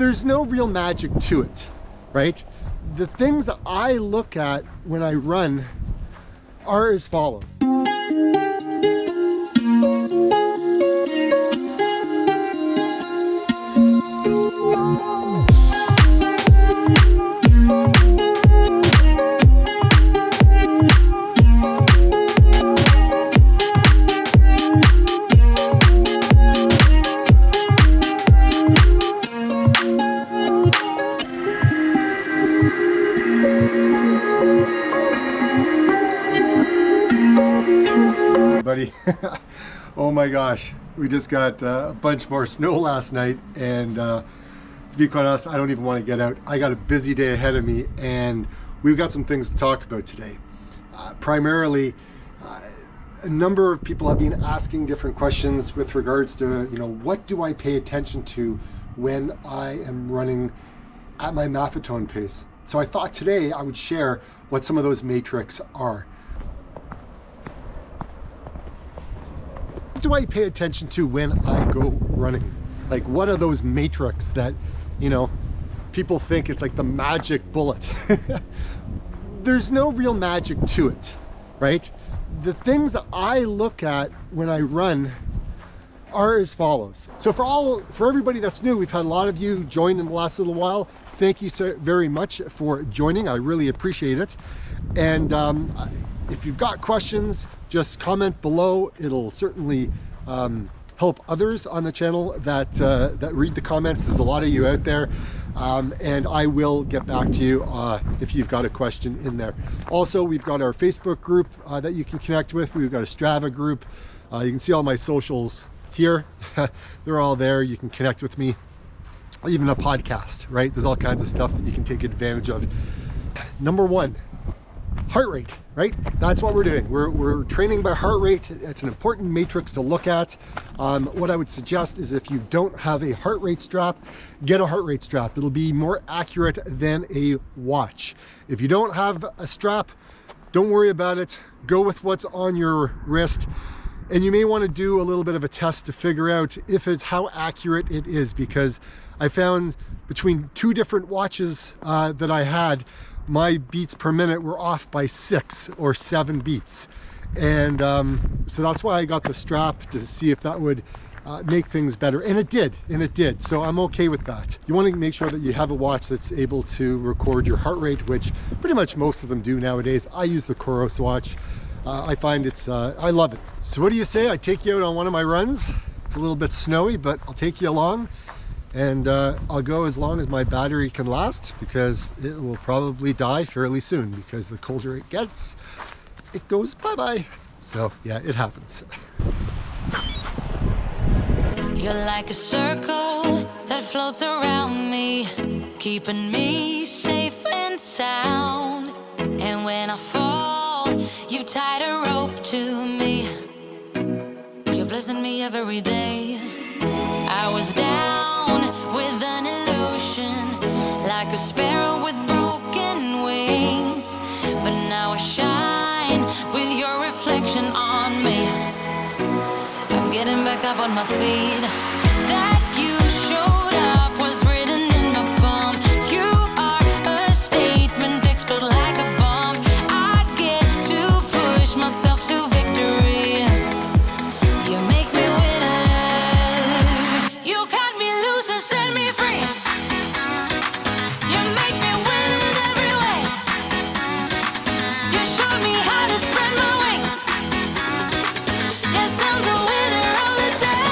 there's no real magic to it, right? The things that I look at when I run are as follows. Buddy, oh my gosh, we just got a bunch more snow last night, and to be quite honest, I don't even want to get out. I got a busy day ahead of me, and we've got some things to talk about today. Primarily, a number of people have been asking different questions with regards to, what do I pay attention to when I am running at my Maffetone pace? So I thought today I would share what some of those metrics are. What do I pay attention to when I go running? Like, what are those metrics that, people think it's like the magic bullet? There's no real magic to it, right? The things that I look at when I run are as follows. So for everybody that's new, we've had a lot of you join in the last little while. Thank you so very much for joining. I really appreciate it. And if you've got questions, just comment below. It'll certainly help others on the channel that read the comments. There's a lot of you out there, and I will get back to you if you've got a question in there. Also, we've got our Facebook group that you can connect with. We've got a Strava group. You can see all my socials here. They're all there. You can connect with me. Even a podcast, right? There's all kinds of stuff that you can take advantage of. Number one, heart rate, right? That's what we're doing. We're training by heart rate. It's an important matrix to look at. What I would suggest is, if you don't have a heart rate strap, get a heart rate strap. It'll be more accurate than a watch. If you don't have a strap, don't worry about it. Go with what's on your wrist. And you may want to do a little bit of a test to figure out how accurate it is, because I found between two different watches that I had, my beats per minute were off by 6 or 7 beats. And so that's why I got the strap, to see if that would make things better. And it did. So I'm okay with that. You want to make sure that you have a watch that's able to record your heart rate, which pretty much most of them do nowadays. I use the Coros watch. I find I love it. So what do you say I take you out on one of my runs? It's a little bit snowy, but I'll take you along, and I'll go as long as my battery can last, because it will probably die fairly soon, because the colder it gets, it goes bye-bye. So yeah, it happens. You're like a circle that floats around me, keeping me safe and sound. And when I fall, you've tied a rope to me. You're blessing me every day. I was down with an illusion, like a sparrow with broken wings, but now I shine with your reflection on me. I'm getting back up on my feet. That you showed up was written in my palm. You are a statement, explode like a bomb. I get to push myself to victory. You make me winner. You cut me loose and set me free. You make me win in every way. You showed me how to spread my wings. Yes, I'm the winner of the day.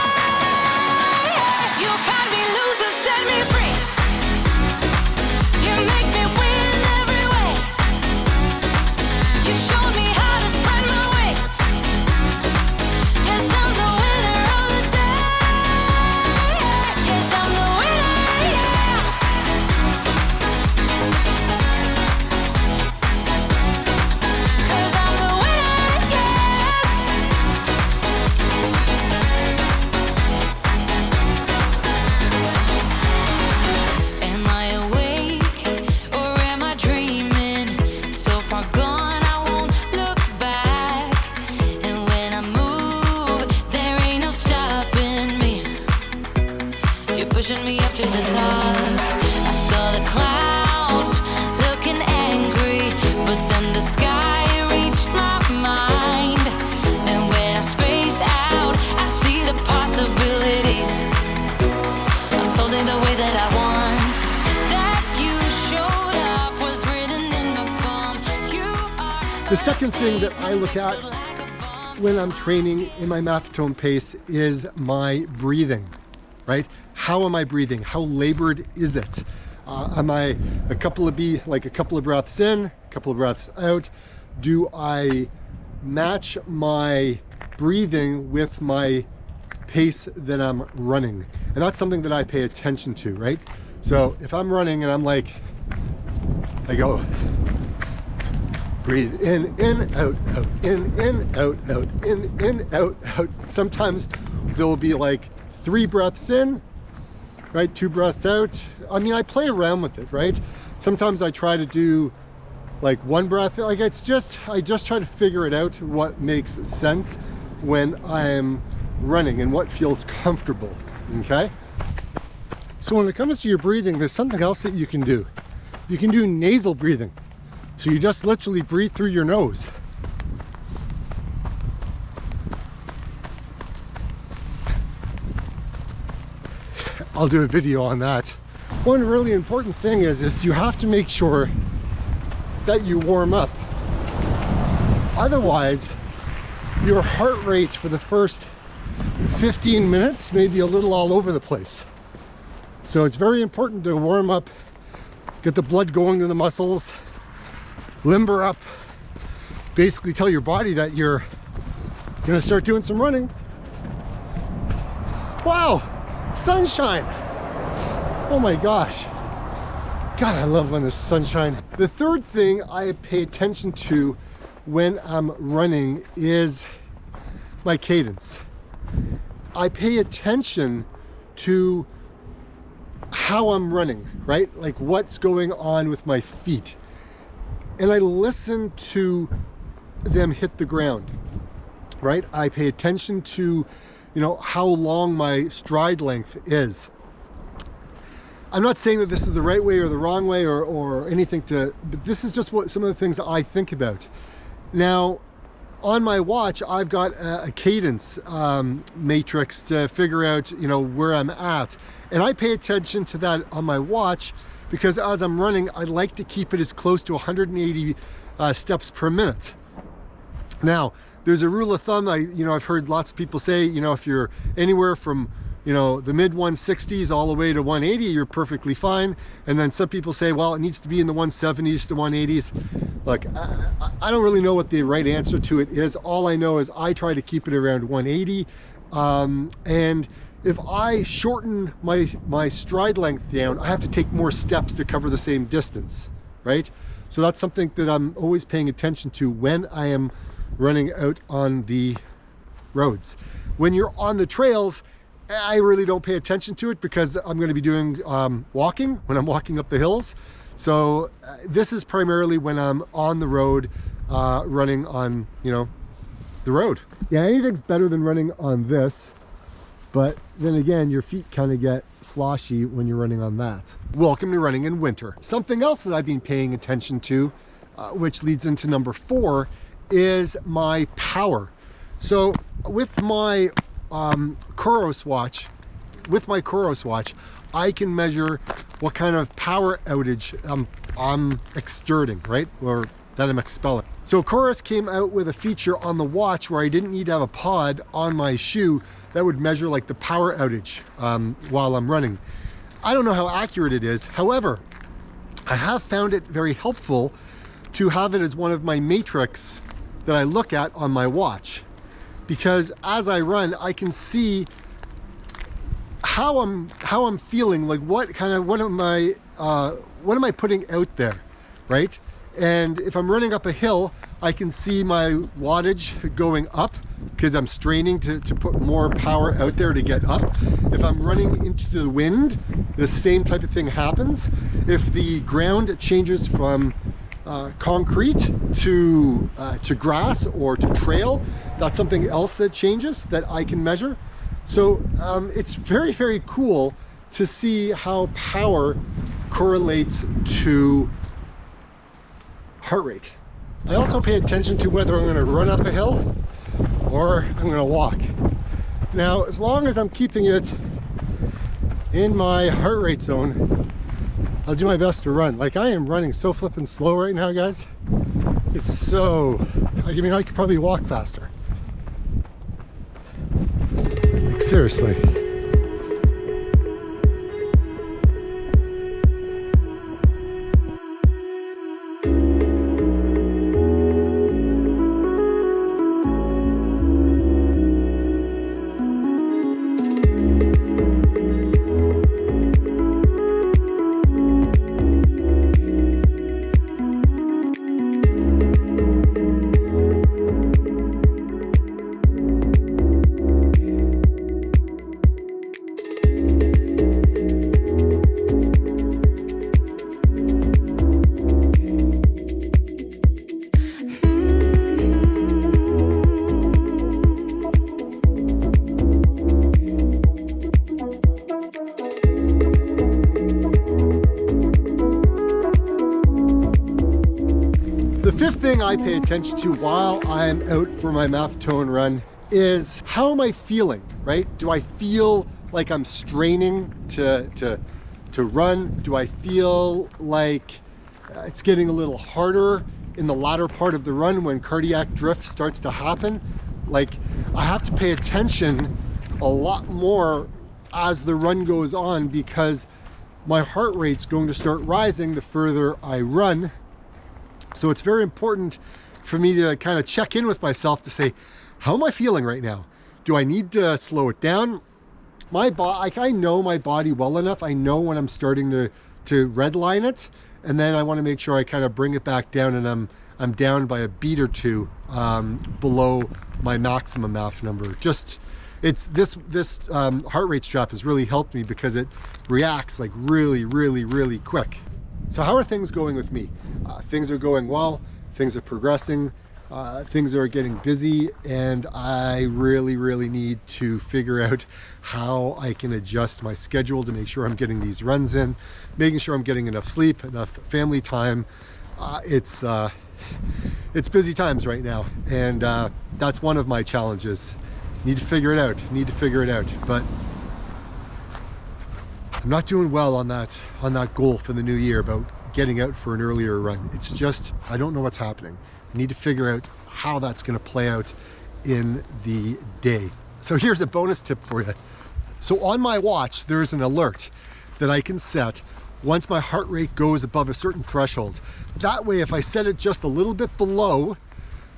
that I want. That you showed up was written in the palm. You are The second thing that I look at when I'm training in my Maffetone pace is my breathing, right? How am I breathing? How labored is it? Am I a couple of breaths in, a couple of breaths out? Do I match my breathing with my pace that I'm running? And that's something that I pay attention to, right? So if I'm running and I'm like, I go, breathe in, out, in, out, in, out. Sometimes there'll be like 3 breaths in, right? 2 breaths out. I mean, I play around with it, right? Sometimes I try to do like 1 breath. Like I just try to figure it out, what makes sense when I'm running and what feels comfortable, okay? So when it comes to your breathing, there's something else that you can do. You can do nasal breathing. So you just literally breathe through your nose. I'll do a video on that. One really important thing is you have to make sure that you warm up. Otherwise, your heart rate for the first 15 minutes may be a little all over the place. So it's very important to warm up, get the blood going to the muscles, limber up, basically tell your body that you're gonna start doing some running. Wow, sunshine. Oh my gosh. God, I love when there's sunshine. The third thing I pay attention to when I'm running is my cadence. I pay attention to how I'm running, right? Like what's going on with my feet. And I listen to them hit the ground, right? I pay attention to, you know, how long my stride length is. I'm not saying that this is the right way or the wrong way or anything but this is just what some of the things that I think about. Now, on my watch, I've got a cadence matrix to figure out, you know, where I'm at. And I pay attention to that on my watch because as I'm running, I like to keep it as close to 180 steps per minute. Now, there's a rule of thumb. I've heard lots of people say, you know, if you're anywhere from, you know, the mid 160s all the way to 180, you're perfectly fine. And then some people say, well, it needs to be in the 170s to 180s. Look, I don't really know what the right answer to it is. All I know is I try to keep it around 180. And if I shorten my stride length down, I have to take more steps to cover the same distance, right? So that's something that I'm always paying attention to when I am running out on the roads. When you're on the trails, I really don't pay attention to it because I'm going to be doing walking when I'm walking up the hills. So this is primarily when I'm on the road, running on, you know, the road. Yeah, anything's better than running on this. But then again, your feet kind of get sloshy when you're running on that. Welcome to running in winter. Something else that I've been paying attention to, which leads into number 4, is my power. So with my Kuros watch, I can measure what kind of power outage I'm exerting, right? Or that I'm expelling. So Kuros came out with a feature on the watch where I didn't need to have a pod on my shoe that would measure like the power outage while I'm running. I don't know how accurate it is. However, I have found it very helpful to have it as one of my matrix that I look at on my watch, because as I run, I can see how I'm feeling, like what am I putting out there, right? And if I'm running up a hill, I can see my wattage going up because I'm straining to put more power out there to get up. If I'm running into the wind, the same type of thing happens. If the ground changes from concrete to grass or to trail, that's something else that changes that I can measure. So it's very, very cool to see how power correlates to heart rate. I also pay attention to whether I'm going to run up a hill or I'm going to walk. Now, as long as I'm keeping it in my heart rate zone, I'll do my best to run. Like, I am running so flippin' slow right now, guys. It's so, I mean, I could probably walk faster. Like, seriously. The fifth thing I pay attention to while I'm out for my Maffetone run is how am I feeling, right? Do I feel like I'm straining to run? Do I feel like it's getting a little harder in the latter part of the run when cardiac drift starts to happen? Like, I have to pay attention a lot more as the run goes on, because my heart rate's going to start rising the further I run. So it's very important for me to kind of check in with myself to say, how am I feeling right now? Do I need to slow it down? I know my body well enough. I know when I'm starting to redline it, and then I want to make sure I kind of bring it back down, and I'm down by a beat or two below my maximum MAF number. Just, it's this heart rate strap has really helped me because it reacts like really quick. So how are things going with me? Things are going well, things are progressing, things are getting busy, and I really need to figure out how I can adjust my schedule to make sure I'm getting these runs in, making sure I'm getting enough sleep, enough family time. It's busy times right now, and that's one of my challenges. Need to figure it out, but I'm not doing well on that goal for the new year about getting out for an earlier run. It's just, I don't know what's happening. I need to figure out how that's going to play out in the day. So here's a bonus tip for you. So on my watch, there's an alert that I can set once my heart rate goes above a certain threshold. That way, if I set it just a little bit below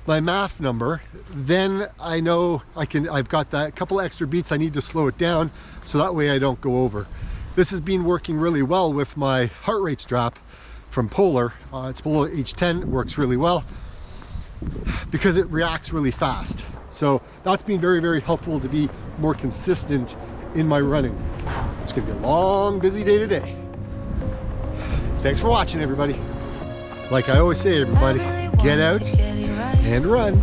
my MAF number, then I know I've got that couple extra beats I need to slow it down, so that way I don't go over. This has been working really well with my heart rate strap from Polar. It's Polar H10, works really well because it reacts really fast. So that's been very helpful to be more consistent in my running. It's gonna be a long, busy day today. Thanks for watching, everybody. Like I always say, everybody, get out and run.